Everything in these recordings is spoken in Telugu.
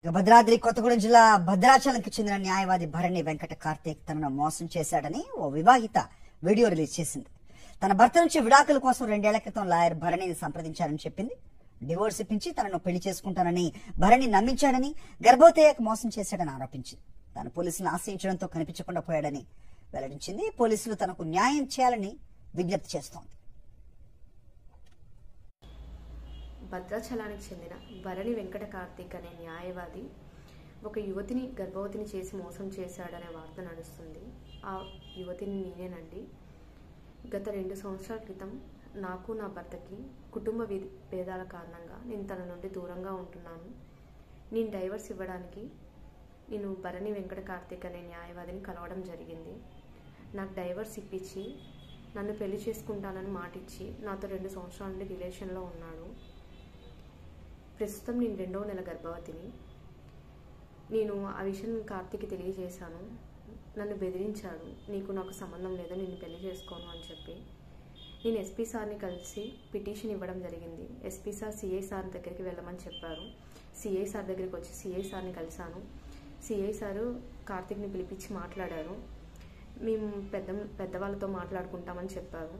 భద్రాద్రి కొత్తగూడెం జిల్లా భద్రాచలంకి చెందిన న్యాయవాది భరణి వెంకట కార్తీక్ తనను మోసం చేశాడని ఓ వివాహిత వీడియో రిలీజ్ చేసింది. తన భర్త నుంచి విడాకుల కోసం 2 ఏళ్ల క్రితం లాయర్ భరణిని సంప్రదించారని చెప్పింది. డివోర్స్ ఇప్పించి తనను పెళ్లి చేసుకుంటానని భరణి నమ్మించాడని, గర్భవతి మోసం చేశాడని ఆరోపించింది. తాను పోలీసులను ఆశ్రయించడంతో కనిపించకుండా పోయాడని వెల్లడించింది. పోలీసులు తనకు న్యాయం చేయాలని విజ్ఞప్తి చేస్తోంది. భద్రాచలానికి చెందిన భరణి వెంకట కార్తీక్ అనే న్యాయవాది ఒక యువతిని గర్భవతిని చేసి మోసం చేశాడనే వార్త నడుస్తుంది. ఆ యువతిని నేనేనండి. గత 2 సంవత్సరాల క్రితం నాకు నా భర్తకి కుటుంబ భేదాల కారణంగా నేను తన నుండి దూరంగా ఉంటున్నాను. నేను డైవర్స్ ఇవ్వడానికి నేను భరణి వెంకట కార్తీక్ అనే న్యాయవాదిని కలవడం జరిగింది. నాకు డైవర్స్ ఇప్పించి నన్ను పెళ్లి చేసుకుంటానని మాటిచ్చి నాతో 2 సంవత్సరాల నుండి రిలేషన్లో ఉన్నాడు. ప్రస్తుతం నేను 2వ నెల గర్భవతిని. నేను ఆ విషయం కార్తీక్కి తెలియజేశాను. నన్ను బెదిరించాడు, నాకు సంబంధం లేదు, నేను పెళ్లి చేసుకోను అని చెప్పి. నేను ఎస్పీ సార్ని కలిసి పిటిషన్ ఇవ్వడం జరిగింది. ఎస్పీ సార్ సిఐ సార్ దగ్గరికి వెళ్ళమని చెప్పారు. సిఐ సార్ దగ్గరికి వచ్చి సిఐ సార్ని కలిశాను. సిఐ సారు కార్తీక్ని పిలిపించి మాట్లాడారు. మేము పెద్దవాళ్ళతో మాట్లాడుకుంటామని చెప్పారు.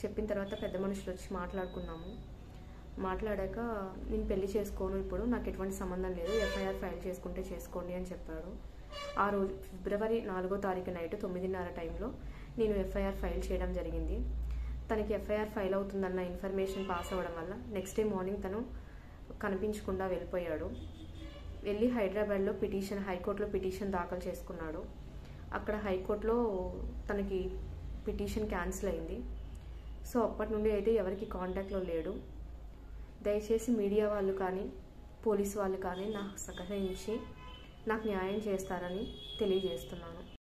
చెప్పిన తర్వాత పెద్ద మనుషులు వచ్చి మాట్లాడుకున్నాము. మాట్లాడాక నేను పెళ్లి చేసుకోను, ఇప్పుడు నాకు ఎటువంటి సంబంధం లేదు, ఎఫ్ఐఆర్ ఫైల్ చేసుకుంటే చేసుకోండి అని చెప్పారు. ఆ రోజు ఫిబ్రవరి 4వ తారీఖు నైట్ 9:30 టైంలో నేను ఎఫ్ఐఆర్ ఫైల్ చేయడం జరిగింది. తనకి ఎఫ్ఐఆర్ ఫైల్ అవుతుందన్న ఇన్ఫర్మేషన్ పాస్ అవ్వడం వల్ల నెక్స్ట్ డే మార్నింగ్ తను కనిపించకుండా వెళ్ళిపోయాడు. వెళ్ళి హైదరాబాద్లో హైకోర్టులో పిటిషన్ దాఖలు చేసుకున్నాడు. అక్కడ హైకోర్టులో తనకి పిటిషన్ క్యాన్సిల్ అయింది. సో అప్పటి నుండి అయితే ఎవరికి కాంటాక్ట్లో లేడు. దయచేసి మీడియా వాళ్ళు కానీ పోలీసు వాళ్ళు కానీ నాకు సహకరించి నాకు న్యాయం చేస్తారని తెలియజేస్తున్నాను.